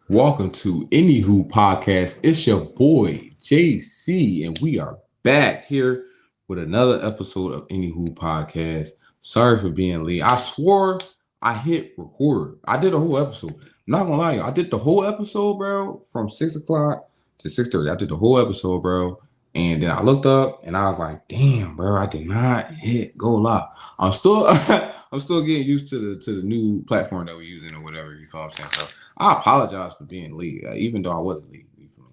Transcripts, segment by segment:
Welcome to Anywho Podcast. It's your boy JC, and we are back here with another episode of Anywho Podcast. Sorry for being late. I swore I hit record. I did a whole episode. I'm not gonna lie to you, I did the whole episode, bro, from 6 o'clock to 6:30. I did the whole episode, bro. And then I looked up and I was like, damn, bro, I did not hit go live. I'm still I'm still getting used to the new platform that we're using or whatever, you feel what I'm saying? So I apologize for being late, even though I wasn't late. You feel me?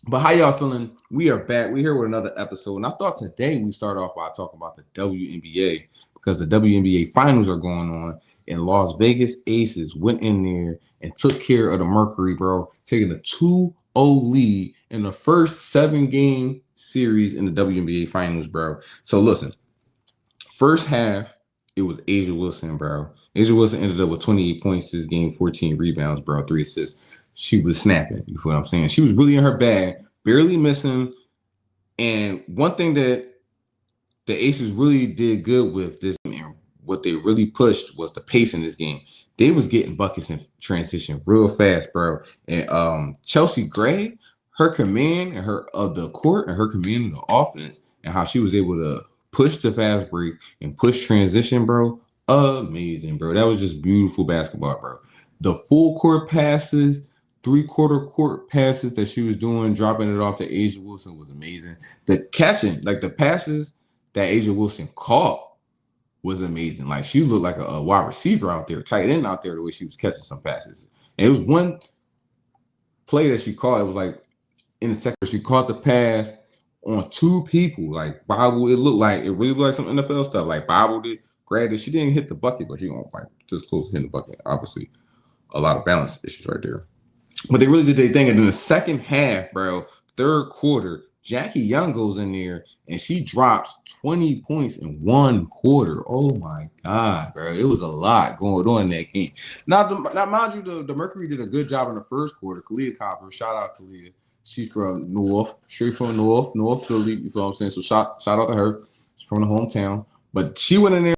But how y'all feeling? We are back. We're here with another episode. And I thought today we start off by talking about the WNBA because the WNBA finals are going on. And Las Vegas Aces went in there and took care of the Mercury, bro, taking a 2-0 lead in the first 7-game series in the WNBA finals, bro. So listen, first half, it was A'ja Wilson, bro. A'ja Wilson ended up with 28 points this game, 14 rebounds, bro, 3 assists. She was snapping. You feel what I'm saying? She was really in her bag, barely missing. And one thing that the Aces really did good with this, and what they really pushed was the pace in this game. They was getting buckets in transition real fast, bro. And Chelsea Gray, her command and her of the court and her command of the offense and how she was able to push the fast break and push transition, bro. Amazing, bro. That was just beautiful basketball, bro. The full court passes, 3/4 court passes that she was doing, dropping it off to A'ja Wilson was amazing. The catching, like the passes that A'ja Wilson caught was amazing. Like she looked like a wide receiver out there, tight end out there, the way she was catching some passes. And it was one play that she caught. It was like in the second, she caught the pass on 2 people. Like Bible, it really looked like some NFL stuff. Like Bible did, grabbed it. She didn't hit the bucket, but she gonna like just close to hitting the bucket. Obviously, a lot of balance issues right there. But they really did their thing. And then the second half, bro, third quarter, Jackie Young goes in there and she drops 20 points in 1 quarter. Oh my God, bro. It was a lot going on in that game. Now mind you, the Mercury did a good job in the first quarter. Kalia Copper, shout out to Kalia. She's from straight from North Philly. You feel what I'm saying? So shout out to her. She's from the hometown. But she went in there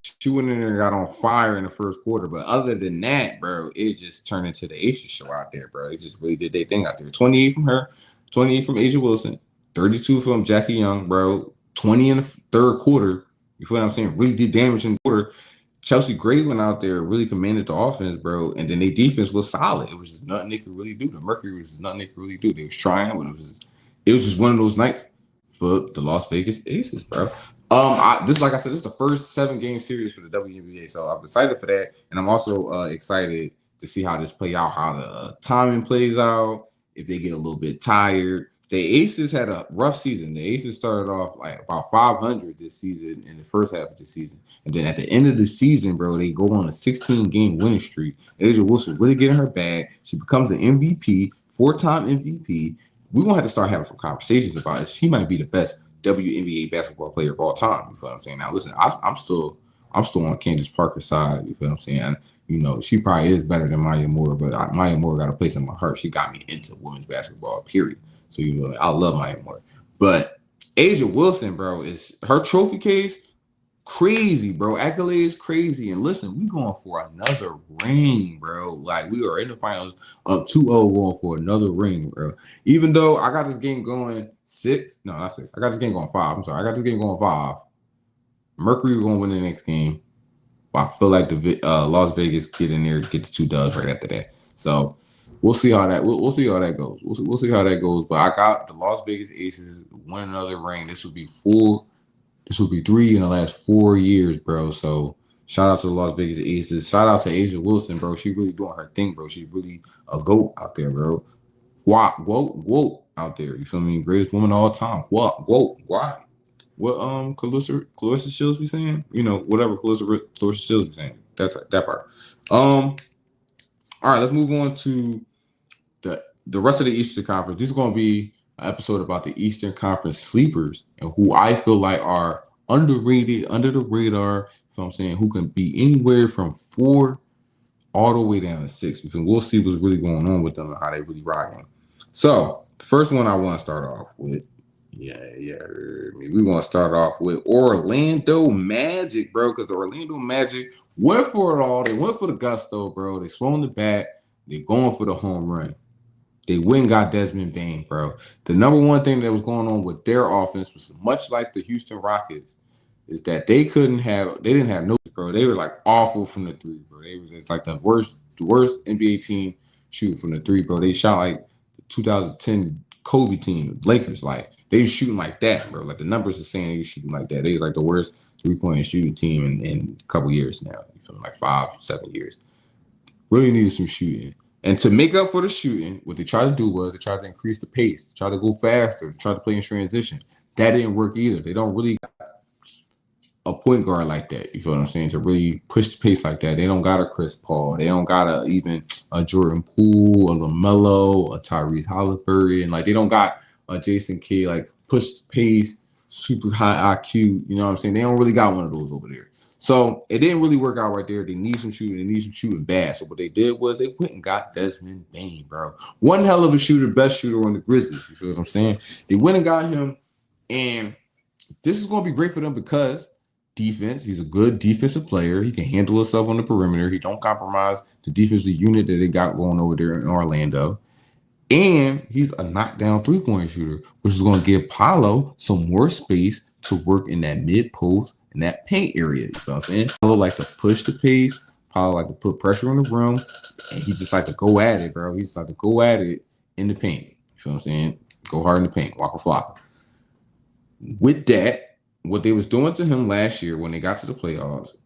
and got on fire in the first quarter. But other than that, bro, it just turned into the Asia show out there, bro. It just really did their thing out there. 28 from her, 28 from A'ja Wilson, 32 from Jackie Young, bro. 20 in the third quarter. You feel what I'm saying? Really did damage in the quarter. Chelsea Gray went out there, really commanded the offense, bro. And then their defense was solid. It was just nothing they could really do. The Mercury was just nothing they could really do. They was trying, but it was just one of those nights for the Las Vegas Aces, bro. Like I said, this is the first 7-game series for the WNBA, so I'm excited for that, and I'm also excited to see how this play out, how the timing plays out, if they get a little bit tired. The Aces had a rough season. The Aces started off like about 500 this season in the first half of the season, and then at the end of the season, bro, they go on a 16-game winning streak. A'ja Wilson really getting her bag. She becomes an MVP, 4-time MVP. We're gonna have to start having some conversations about it. She might be the best WNBA basketball player of all time. You feel what I'm saying? Now, listen, I'm still on Candace Parker's side. You feel what I'm saying? You know, she probably is better than Maya Moore, but Maya Moore got a place in my heart. She got me into women's basketball, period. So, you know, I love Maya Moore. But A'ja Wilson, bro, is her trophy case crazy, bro. Accolades crazy. And listen, we going for another ring, bro. Like, we are in the finals up 2-0 going for another ring, bro. Even though I got this game going 6. No, not 6. I got this game going 5. I'm sorry. I got this game going 5. Mercury going to win the next game. But I feel like the Las Vegas get in there, get the 2 dubs right after that. So we'll see how that we'll see how that goes. We'll see how that goes. But I got the Las Vegas Aces win another ring. This will be 3 in the last 4 years, bro. So shout out to the Las Vegas Aces. Shout out to A'ja Wilson, bro. She really doing her thing, bro. She really a GOAT out there, bro. Whoa out there. You feel me? Greatest woman of all time. Whoa. Why? What Clarissa Shields be saying? You know, whatever Clarissa Shields be saying. That part. All right, let's move on to the rest of the Eastern Conference. This is going to be an episode about the Eastern Conference sleepers and who I feel like are underrated, under the radar. So I'm saying who can be anywhere from 4 all the way down to 6. And we'll see what's really going on with them and how they really rocking. So the first one I want to start off with Yeah. We're going to start off with Orlando Magic, bro, because the Orlando Magic went for it all. They went for the gusto, bro. They swung the bat. They're going for the home run. They went and got Desmond Bane, bro. The number one thing that was going on with their offense was much like the Houston Rockets, is that they didn't have no, bro. They were like awful from the three, bro. It's like the worst NBA team shooting from the three, bro. They shot like the 2010 Kobe team, Lakers, like they was shooting like that, bro. Like the numbers are saying they were shooting like that. They was like the worst 3-point shooting team in a couple years now. You feel like 5-7 years. Really needed some shooting. And to make up for the shooting, what they tried to do was they tried to increase the pace, they tried to go faster, they tried to play in transition. That didn't work either. They don't really got a point guard like that. You feel what I'm saying? To really push the pace like that. They don't got a Chris Paul. They don't got even a Jordan Poole, a LaMelo, a Tyrese Haliburton. Like they don't got a Jason Kidd, like push the pace, super high IQ. You know what I'm saying? They don't really got one of those over there. So it didn't really work out right there. They need some shooting. They need some shooting bad. So what they did was they went and got Desmond Bane, bro. One hell of a shooter, best shooter on the Grizzlies. You feel what I'm saying? They went and got him. And this is going to be great for them because defense, he's a good defensive player. He can handle himself on the perimeter. He don't compromise the defensive unit that they got going over there in Orlando. And he's a knockdown three-point shooter, which is going to give Paolo some more space to work in that mid-post in that paint area. You know what I'm saying? Paolo like to push the pace. Paolo like to put pressure on the rim. And he just like to go at it, bro. He just like to go at it in the paint. You feel what I'm saying? Go hard in the paint. Waka flocka. With that, what they was doing to him last year when they got to the playoffs,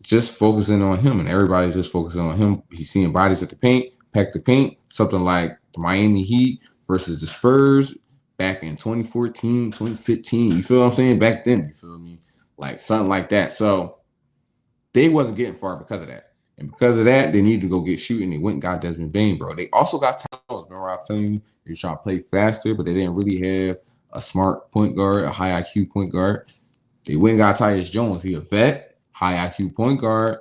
just focusing on him, and everybody's just focusing on him. He's seeing bodies at the paint, pack the paint, something like the Miami Heat versus the Spurs back in 2014, 2015. You feel what I'm saying? Back then, you feel me? Like something like that. So they wasn't getting far because of that. And because of that, they needed to go get shooting. They went and got Desmond Bane, bro. They also got Towns. Remember I was telling you, they were trying to play faster, but they didn't really have a smart point guard, a high IQ point guard. They went and got Tyus Jones. He a vet, high IQ point guard,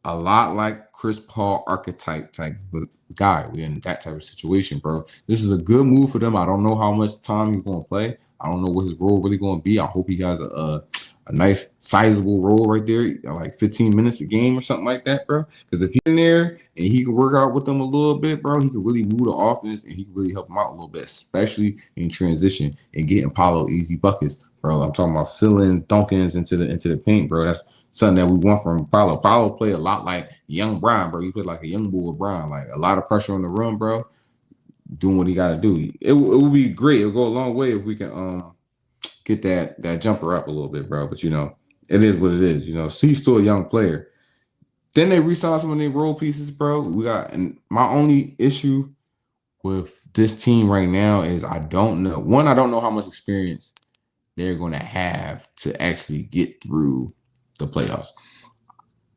a lot like Chris Paul archetype type of guy. We're in that type of situation, bro. This is a good move for them. I don't know how much time he's going to play. I don't know what his role really going to be. I hope he has a nice sizable role right there, like 15 minutes a game or something like that, bro. Because if he's in there and he can work out with them a little bit, bro, he can really move the offense and he can really help them out a little bit, especially in transition and getting Paolo easy buckets, bro. I'm talking about sealing Duncans into the paint, bro. That's something that we want from Paolo. Paolo played a lot like young Brian, bro. He played like a young boy Brian, like a lot of pressure on the rim, bro. Doing what he got to do. It will be great. It'll go a long way if we can get that jumper up a little bit, bro. But, you know, it is what it is. You know, so he's still a young player. Then they re-signed some of their role pieces, bro. And my only issue with this team right now is I don't know. One, I don't know how much experience they're going to have to actually get through the playoffs.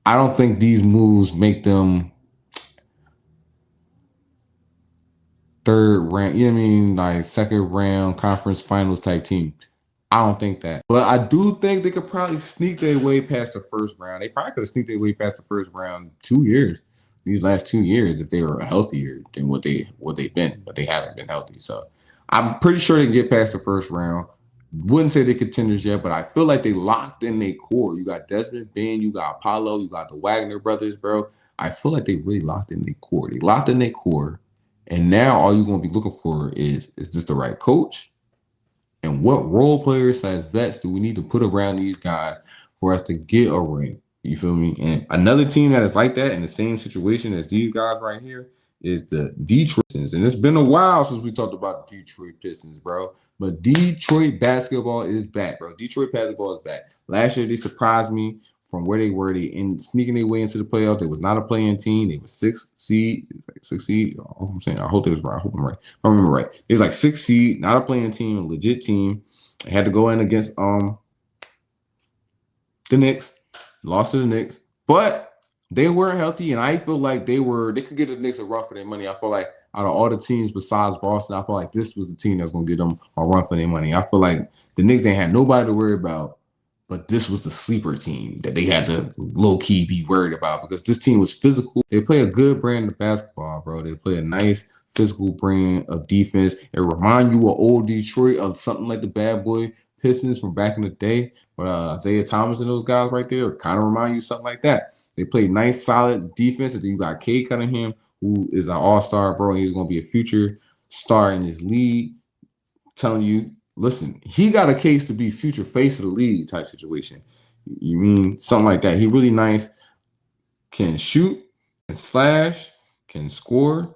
I don't think these moves make them third round, you know what I mean, like second round conference finals type team. I don't think that. But I do think they could probably sneak their way past the first round. They probably could have sneaked their way past the first round 2 years, these last 2 years, if they were healthier than what they've been, but they haven't been healthy. So I'm pretty sure they can get past the first round. Wouldn't say they contenders yet, but I feel like they locked in their core. You got Desmond Bane, you got Paolo, you got the Wagner brothers, bro. I feel like they really locked in their core. They locked in their core. And now all you're going to be looking for is this the right coach? And what role players as vets do we need to put around these guys for us to get a ring? You feel me? And another team that is like that in the same situation as these guys right here is the Detroit Pistons. And it's been a while since we talked about the Detroit Pistons, bro. But Detroit basketball is back, bro. Detroit basketball is back. Last year, they surprised me from where they were. They sneaking their way into the playoffs. They was not a playing team. They was 6th seed. Oh, I'm saying, I hope they was right. I hope I'm right. If I remember right. It was like 6th seed, not a playing team, a legit team. They had to go in against the Knicks. Lost to the Knicks. But they weren't healthy, and I feel like they could get the Knicks a run for their money. I feel like out of all the teams besides Boston, I feel like this was the team that's going to get them a run for their money. I feel like the Knicks ain't had nobody to worry about. But this was the sleeper team that they had to low-key be worried about because this team was physical. They play a good brand of basketball, bro. They play a nice, physical brand of defense. It remind you of old Detroit, of something like the bad boy Pistons from back in the day. But Isaiah Thomas and those guys right there kind of remind you something like that. They play nice, solid defense. And then you got Cade Cunningham, who is an all-star, bro. He's going to be a future star in this league. Telling you, listen, he got a case to be future face of the league type situation. You mean something like that. He really nice, can shoot, can slash, can score,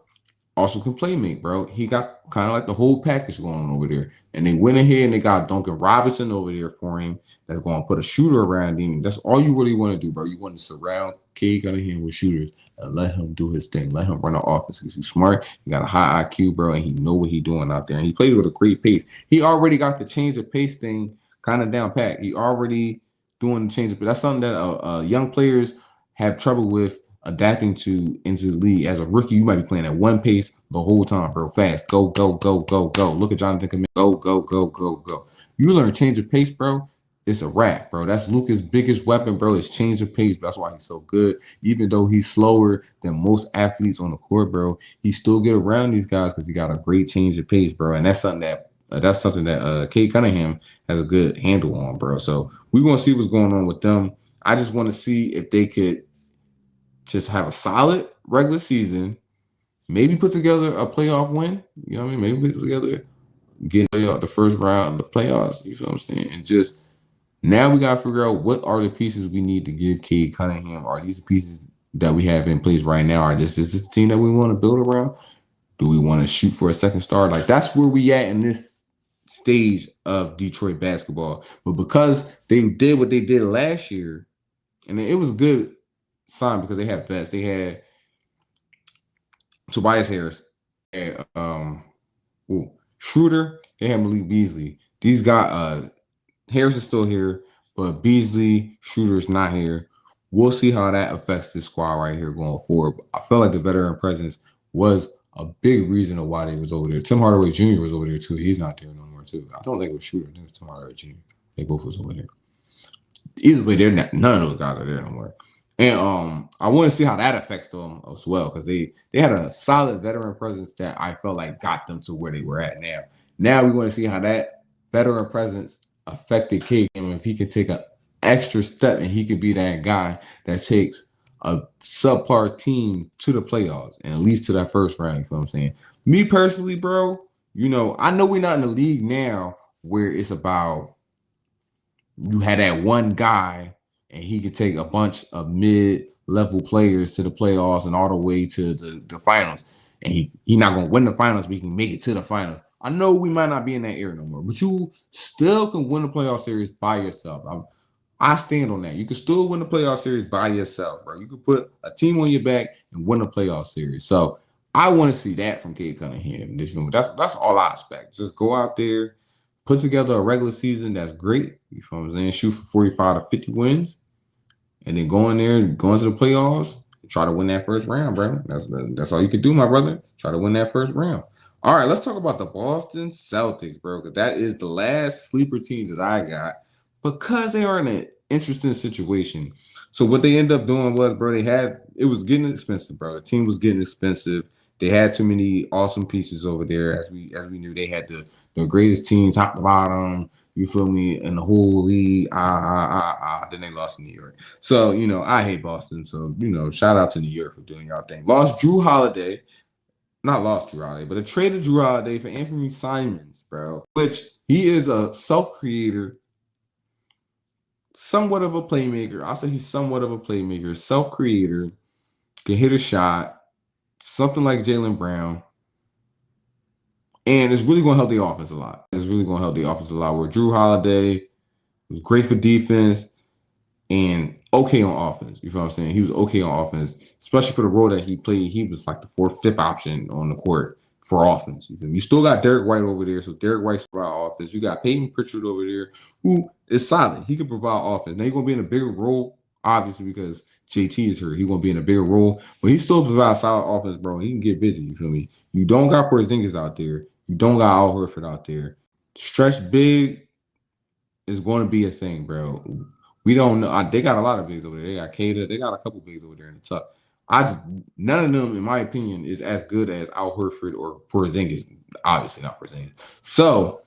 also can play make, bro. He got kind of like the whole package going on over there. And they went ahead and they got Duncan Robinson over there for him that's going to put a shooter around him. That's all you really want to do, bro. You want to surround Cade Cunningham with shooters and let him do his thing. Let him run the offense. He's smart. He got a high IQ, bro, and he know what he's doing out there. And he plays with a great pace. He already got the change of pace thing kind of down pat. He already doing the change of pace. That's something that young players have trouble with adapting to into the league. As a rookie, you might be playing at one pace the whole time, bro. Fast. Go, go, go, go, go. Look at Jonathan Kaminga. Go, go, go, go, go. You learn change of pace, bro. It's a wrap, bro. That's Luka's biggest weapon, bro. Is change of pace. That's why he's so good. Even though he's slower than most athletes on the court, bro, he still get around these guys because he got a great change of pace, bro. And that's something that Cade Cunningham has a good handle on, bro. So we're gonna see what's going on with them. I just want to see if they could just have a solid regular season, maybe put together a playoff win. You know what I mean? Maybe put together, get the first round of the playoffs. You feel what I'm saying? And just now we got to figure out what are the pieces we need to give Cade Cunningham. Are these the pieces that we have in place right now? Is this the team that we want to build around? Do we want to shoot for a second star? Like, that's where we at in this stage of Detroit basketball. But because they did what they did last year, and it was good sign because they had vets. They had Tobias Harris, and Schroeder. They had Malik Beasley. These guys, Harris is still here, but Beasley, Schroeder is not here. We'll see how that affects this squad right here going forward. I felt like the veteran presence was a big reason of why they was over there. Tim Hardaway Jr. was over there too. He's not there no more too. I don't think it was Schroeder. I think it was Tim Hardaway Jr. They both was over there. Either way, they're not. None of those guys are there no more. And I want to see how that affects them as well, because they had a solid veteran presence that I felt like got them to where they were at now. Now we want to see how that veteran presence affected Cade, and if he can take an extra step and he could be that guy that takes a subpar team to the playoffs and at least to that first round. You know what I'm saying? Me personally, bro, you know, I know we're not in the league now where it's about you had that one guy and he could take a bunch of mid-level players to the playoffs and all the way to the finals. And he not going to win the finals, but he can make it to the finals. I know we might not be in that era no more, but you still can win the playoff series by yourself. I stand on that. You can still win the playoff series by yourself, bro. You can put a team on your back and win the playoff series. So I want to see that from Cade Cunningham. That's all I expect. Just go out there, put together a regular season that's great. You know what I'm saying? Shoot for 45 to 50 wins. And then go in there and go into the playoffs and try to win that first round, bro. That's all you can do, my brother. Try to win that first round. All right, let's talk about the Boston Celtics, bro, because that is the last sleeper team that I got because they are in an interesting situation. So what they ended up doing was, bro, it was getting expensive, bro. The team was getting expensive. They had too many awesome pieces over there. As we knew, they had the greatest team, top to bottom. You feel me? In the whole league. Then they lost in New York. So, you know, I hate Boston. So, you know, shout out to New York for doing y'all thing. Jrue Holiday, but they traded Jrue Holiday for Anfernee Simons, bro. Which he is a self-creator, somewhat of a playmaker. I'll say he's somewhat of a playmaker, self-creator, can hit a shot, something like Jaylen Brown. And it's really going to help the offense a lot. Where Jrue Holiday was great for defense and okay on offense. You feel what I'm saying? He was okay on offense, especially for the role that he played. He was like the 4th, 5th option on the court for offense. You still got Derek White over there, so Derek White's provide offense. You got Peyton Pritchard over there, who is solid. He can provide offense. Now he's going to be in a bigger role, obviously, because JT is hurt. He's going to be in a bigger role, but he still provides solid offense, bro. He can get busy. You feel me? You don't got Porziņģis out there. You don't got Al Horford out there. Stretch big is going to be a thing, bro. We don't know. They got a lot of bigs over there. They got Cade. They got a couple bigs over there in the tuck. None of them, in my opinion, is as good as Al Horford or Porziņģis. Obviously not Porziņģis. So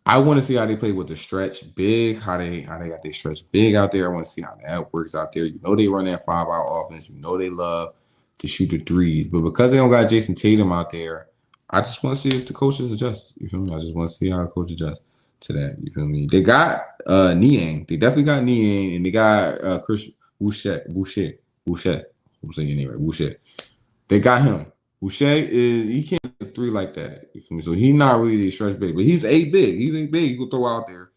I want to see how they play with the stretch big, how they got their stretch big out there. I want to see how that works out there. You know they run that 5-out offense. You know they love to shoot the threes. But because they don't got Jason Tatum out there, I just want to see if the coaches adjust. You feel me? I just want to see how the coach adjusts to that. You feel me? They got Niang. They definitely got Niang, and they got Chris Boucher. I'm saying your name right. Boucher. They got him. Boucher he can't hit a three like that. You feel me? So he's not really a stretch big, but he's 8 big. He's 8 big. You can throw out there.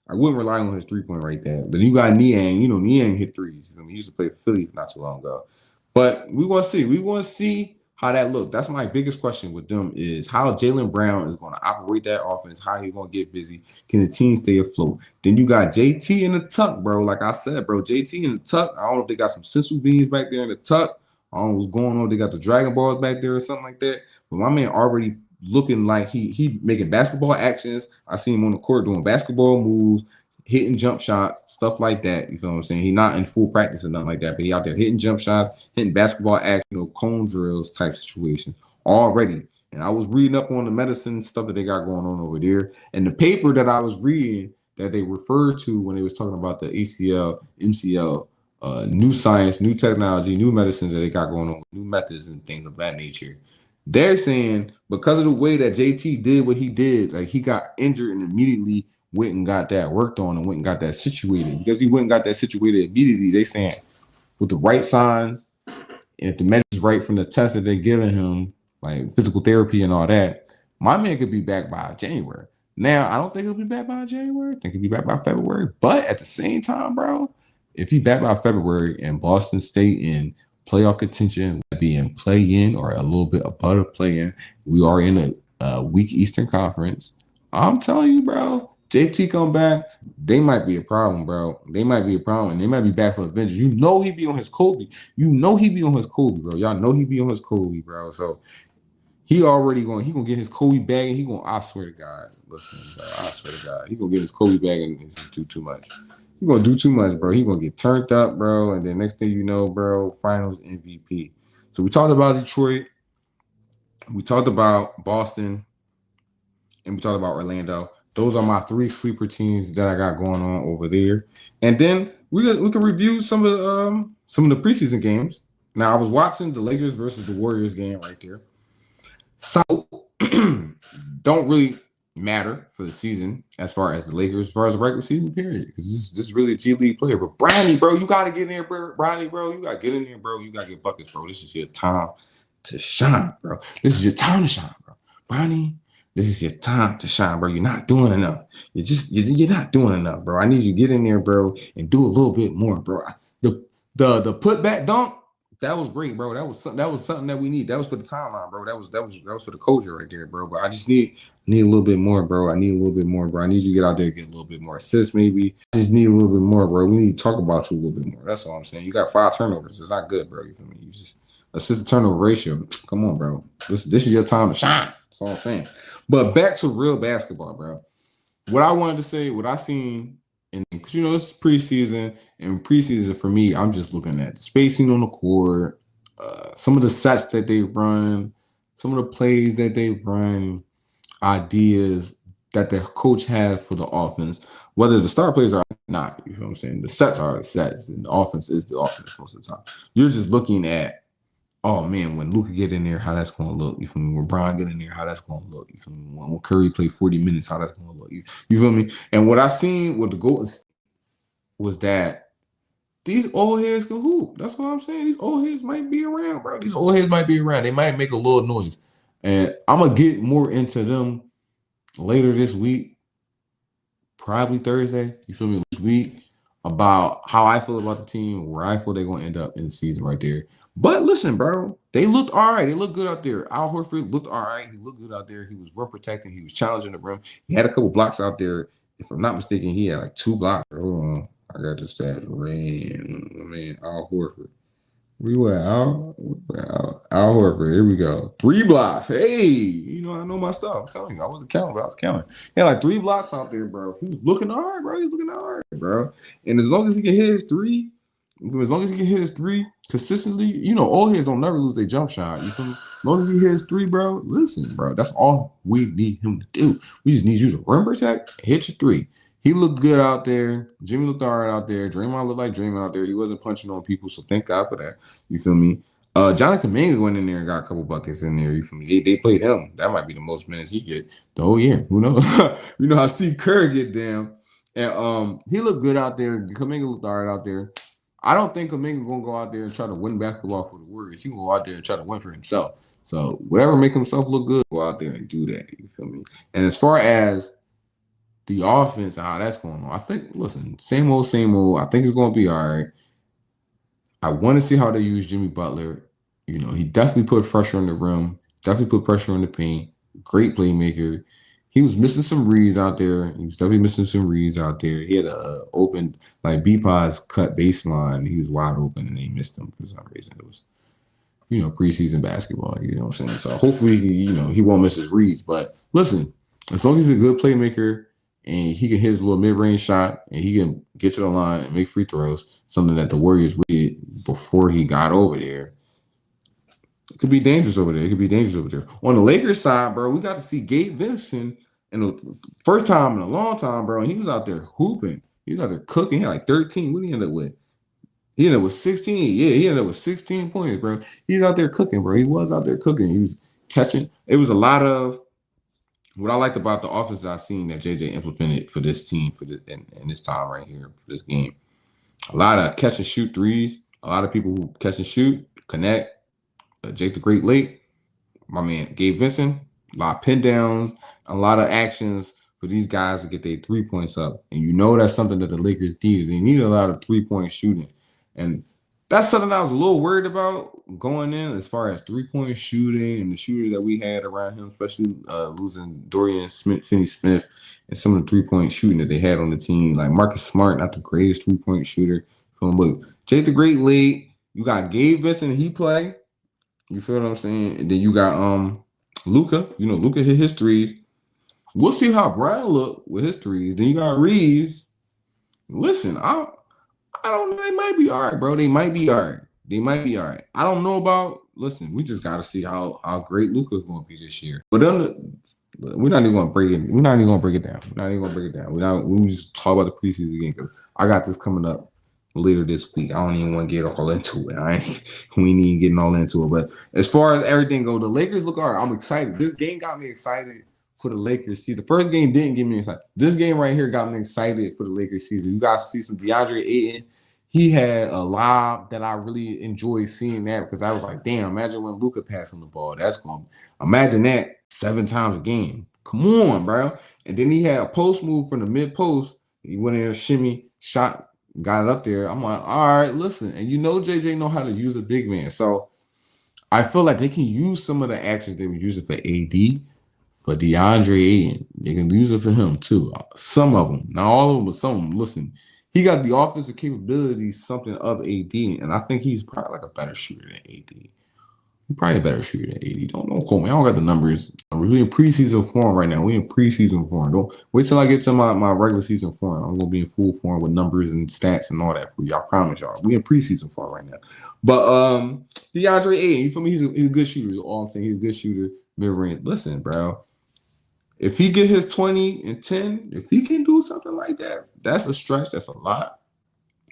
I wouldn't rely on his 3-point right there. But you got Niang. You know, Niang hit threes. You feel me? He used to play for Philly not too long ago. But we want to see. We want to see how that looks. That's my biggest question with them is how Jaylen Brown is going to operate that offense, how he's going to get busy. Can the team stay afloat? Then you got JT in the tuck, bro. Like I said, bro, JT in the tuck. I don't know if they got some sensu beans back there in the tuck. I don't know what's going on. They got the Dragon Balls back there or something like that. But my man already looking like he making basketball actions. I see him on the court doing basketball moves, hitting jump shots, stuff like that. You feel what I'm saying? He's not in full practice or nothing like that, but he out there hitting jump shots, hitting basketball action, cone drills type situation already. And I was reading up on the medicine stuff that they got going on over there. And the paper that I was reading that they referred to when they was talking about the ACL, MCL, new science, new technology, new medicines that they got going on, new methods and things of that nature. They're saying because of the way that JT did what he did, like he got injured and immediately went and got that worked on and went and got that situated. Because he went and got that situated immediately, they saying with the right signs, and if the measure's right from the test that they're giving him, like physical therapy and all that, my man could be back by January. Now, I don't think he'll be back by January. I think he'll be back by February. But at the same time, bro, if he back by February and Boston stay in playoff contention, be in play-in or a little bit above a play-in, we are in a weak Eastern Conference. I'm telling you, bro, JT come back, they might be a problem, bro. They might be a problem, and they might be back for Avengers. You know he be on his Kobe. You know he be on his Kobe, bro. Y'all know he be on his Kobe, bro. So he gonna get his Kobe bag, and I swear to God, listen, bro, I swear to God, he gonna get his Kobe bag and do too much. He gonna do too much, bro. He gonna get turned up, bro. And then next thing you know, bro, Finals MVP. So we talked about Detroit, we talked about Boston, and we talked about Orlando. Those are my 3 sleeper teams that I got going on over there. And then we can review some of the preseason games. Now I was watching the Lakers versus the Warriors game right there. So don't really matter for the season as far as the Lakers, as far as the regular season period. Because this is really a G League player. But Bronny, bro, you gotta get in there, bro. Bronny, bro, you gotta get in there, bro. You gotta get buckets, bro. This is your time to shine, bro. This is your time to shine, bro. Bronny, this is your time to shine, bro. You're not doing enough. You're not doing enough, bro. I need you to get in there, bro, and do a little bit more, bro. The putback dunk, that was great, bro. That was something that we need. That was for the timeline, bro. That was for the culture right there, bro. But I just need a little bit more, bro. I need a little bit more, bro. I need you to get out there and get a little bit more assists, maybe. I just need a little bit more, bro. We need to talk about you a little bit more. That's all I'm saying. You got 5 turnovers. It's not good, bro. You feel me? You just assist to turnover ratio. Come on, bro. This is your time to shine. That's all I'm saying. But back to real basketball, bro. What I wanted to say, what I seen, and because this is preseason, and preseason for me, I'm just looking at the spacing on the court, some of the sets that they run, some of the plays that they run, ideas that the coach has for the offense, whether it's the star players or not. You know what I'm saying? The sets are the sets, and the offense is the offense most of the time. You're just looking at, oh man, when Luka get in there, how that's going to look. You feel me? When Bron get in there, how that's going to look. You feel me? When Curry play 40 minutes, how that's going to look. You feel me? And what I seen with the Golden State was that these old heads can hoop. That's what I'm saying. These old heads might be around, bro. These old heads might be around. They might make a little noise. And I'm going to get more into them later this week, probably Thursday. You feel me? This week, about how I feel about the team, where I feel they're going to end up in the season right there. But listen, bro, they looked all right. They looked good out there. Al Horford looked all right. He looked good out there. He was rim protecting. He was challenging the rim. He had a couple blocks out there. If I'm not mistaken, he had like 2 blocks. Hold on. I got the stats. Man, Al Horford. Al Horford. Here we go. 3 blocks. Hey, I know my stuff. I'm telling you, I wasn't counting, but I was counting. He had like 3 blocks out there, bro. He was looking all right, bro. He's looking all right, bro. And as long as he can hit his 3, As long as he can hit his three consistently, you know, all hitters don't never lose their jump shot. You feel me? As long as he hits three, bro, listen, bro, that's all we need him to do. We just need you to rim protect and hit your three. He looked good out there. Jimmy looked all right out there. Draymond looked like Draymond out there. He wasn't punching on people, so thank God for that. You feel me? Jonathan Mingus went in there and got a couple buckets in there. You feel me? They played him. That might be the most minutes he get the whole year. Who knows? You know how Steve Kerr get down. And he looked good out there. Kuminga looked all right out there. I don't think Kuminga gonna go out there and try to win basketball for the Warriors. He gonna go out there and try to win for himself. So whatever make himself look good, go out there and do that. You feel me? And as far as the offense and how that's going on, I think, listen, same old, same old. I think it's gonna be all right. I want to see how they use Jimmy Butler. You know, he definitely put pressure on the rim, definitely put pressure on the paint. Great playmaker. He was missing some reads out there. He was definitely missing some reads out there. He had a open, like B-Pod's cut baseline. He was wide open and they missed him for some reason. It was, you know, preseason basketball. You know what I'm saying? So hopefully, he won't miss his reads. But listen, as long as he's a good playmaker and he can hit his little mid-range shot and he can get to the line and make free throws, something that the Warriors did before he got over there, it could be dangerous over there. It could be dangerous over there. On the Lakers side, bro, we got to see Gabe Vincent in the first time in a long time, bro. And he was out there hooping. He was out there cooking. He had like 13. What did he end up with? He ended up with 16. Yeah, he ended up with 16 points, bro. He's out there cooking, bro. He was out there cooking. He was catching. It was a lot of what I liked about the offense that I seen that JJ implemented for this team in this time right here for this game. A lot of catch and shoot threes. A lot of people who catch and shoot, connect. Jake the Great Lake, my man Gabe Vincent, a lot of pin downs, a lot of actions for these guys to get their 3 points up. And you know that's something that the Lakers needed. They needed a lot of 3-point shooting. And that's something I was a little worried about going in as far as 3-point shooting and the shooter that we had around him, especially losing Dorian Finney-Smith and some of the 3-point shooting that they had on the team. Like Marcus Smart, not the greatest 3-point shooter. But Jake the Great Lake, you got Gabe Vincent, he play. You feel what I'm saying? And then you got Luka. You know, Luka hit his threes. We'll see how Brown look with his threes. Then you got Reeves. Listen, I don't know. They might be all right, bro. They might be all right. They might be all right. I don't know about. Listen, we just got to see how great Luka's going to be this year. But then we're not even going to break it. We're not even going to break it down. We're not even going to break it down. We just talk about the preseason game because I got this coming up later this week. I don't even want to get all into it. We ain't even getting all into it. But as far as everything goes, the Lakers look all right. I'm excited. This game got me excited for the Lakers season. The first game didn't get me excited. This game right here got me excited for the Lakers season. You guys see some DeAndre Ayton. He had a lob that I really enjoyed seeing that because I was like, damn, imagine when Luka passing the ball. That's going to imagine that 7 times a game. Come on, bro. And then he had a post move from the mid post. He went in there, shimmy, shot, got it up there. I'm like, all right, listen. And you know JJ know how to use a big man. So I feel like they can use some of the actions they were using for AD, for DeAndre Ayton. They can use it for him too. Some of them. Not all of them, but some of them. Listen, he got the offensive capabilities, something of AD, and I think he's probably like a better shooter than AD. He's probably a better shooter than AD. Don't quote me. I don't got the numbers. We're in preseason form right now. We're in preseason form. Don't wait till I get to my regular season form. I'm gonna be in full form with numbers and stats and all that for you. I promise y'all. We in preseason form right now. But DeAndre Ayton, you feel me? He's a good shooter. Is all I'm saying. He's a good shooter. Mid-range. Listen, bro. If he get his 20 and 10, if he can do something like that, that's a stretch. That's a lot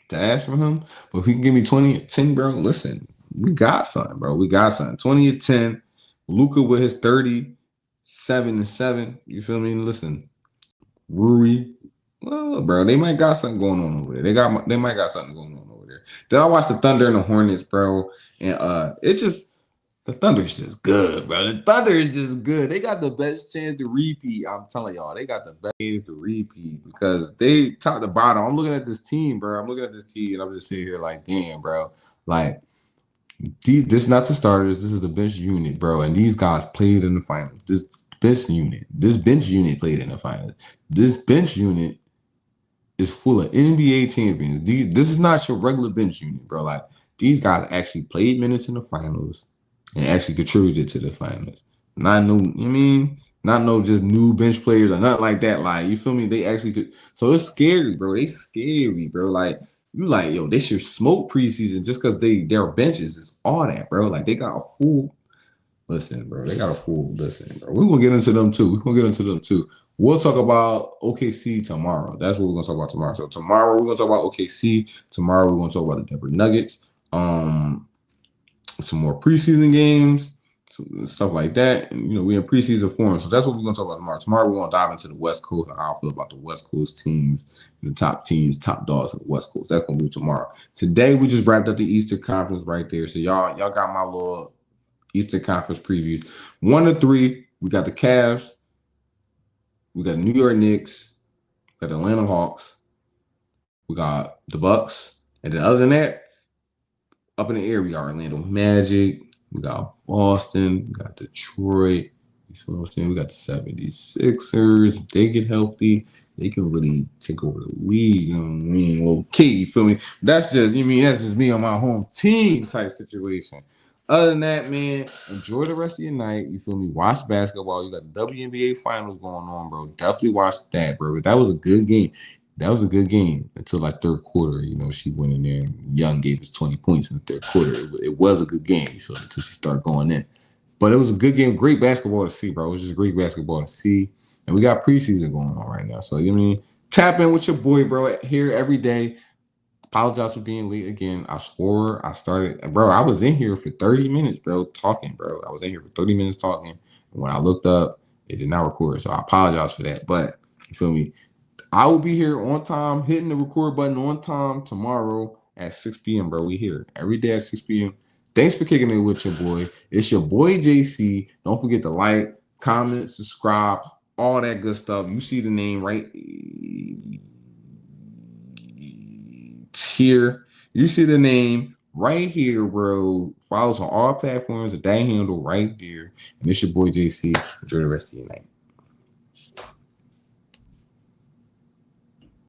to ask from him. But if he can give me 20 and 10, bro, listen, we got something, bro. We got something. 20 and 10. Luka with his 37 and 7. You feel me? Listen, Rui. Well, bro, they might got something going on over there. They might got something going on over there. Then I watched the Thunder and the Hornets, bro, and it's just. The Thunder's just good, bro. The Thunder is just good. They got the best chance to repeat. I'm telling y'all, they got the best chance to repeat because they top to bottom. I'm looking at this team, bro. I'm looking at this team, and I'm just sitting here like, damn, bro. Like, this is not the starters. This is the bench unit, bro. And these guys played in the finals. This bench unit played in the finals. This bench unit is full of NBA champions. This is not your regular bench unit, bro. Like, these guys actually played minutes in the finals. And actually contributed to the finals. Not no just new bench players or nothing like that. Like, you feel me? They actually could. So it's scary, bro. They scary, bro. Like, You like, yo, they should smoke preseason just because their benches is all that, bro. Like they got a full. Listen, bro, they got a full. Listen, bro, we're gonna get into them too. We'll talk about OKC tomorrow. That's what we're gonna talk about tomorrow. So tomorrow we're gonna talk about OKC. Tomorrow we're gonna talk about the Denver Nuggets. Some more preseason games, stuff like that. And, we're in preseason form. So that's what we're going to talk about tomorrow. Tomorrow, we're going to dive into the West Coast and how I feel about the West Coast teams, the top teams, top dogs of the West Coast. That's going to be tomorrow. Today, we just wrapped up the Eastern Conference right there. So y'all got my little Eastern Conference preview. 1-3, we got the Cavs. We got the New York Knicks. We got the Atlanta Hawks. We got the Bucks. And then other than that, up in the air, we got Orlando Magic, we got Boston, we got Detroit, we got the 76ers. If they get healthy, they can really take over the league. Okay, you feel me? That's just me on my home team type situation. Other than that, man, enjoy the rest of your night. You feel me? Watch basketball. You got the WNBA finals going on, bro. Definitely watch that, bro. That was a good game. That was a good game until like third quarter. She went in there and Young gave us 20 points in the third quarter. It was a good game, until she started going in. But it was a good game. Great basketball to see, bro. It was just great basketball to see. And we got preseason going on right now. So, tap in with your boy, bro, here every day. Apologize for being late again. I swore I started. Bro, I was in here for 30 minutes, bro, talking, bro. I was in here for 30 minutes talking. And when I looked up, it did not record. So I apologize for that. But, you feel me? I will be here on time, hitting the record button on time tomorrow at 6 p.m., bro. We here every day at 6 p.m. Thanks for kicking it with your boy. It's your boy, JC. Don't forget to like, comment, subscribe, all that good stuff. You see the name right here. You see the name right here, bro. Follow us on all platforms. That handle right there. And it's your boy, JC. Enjoy the rest of your night.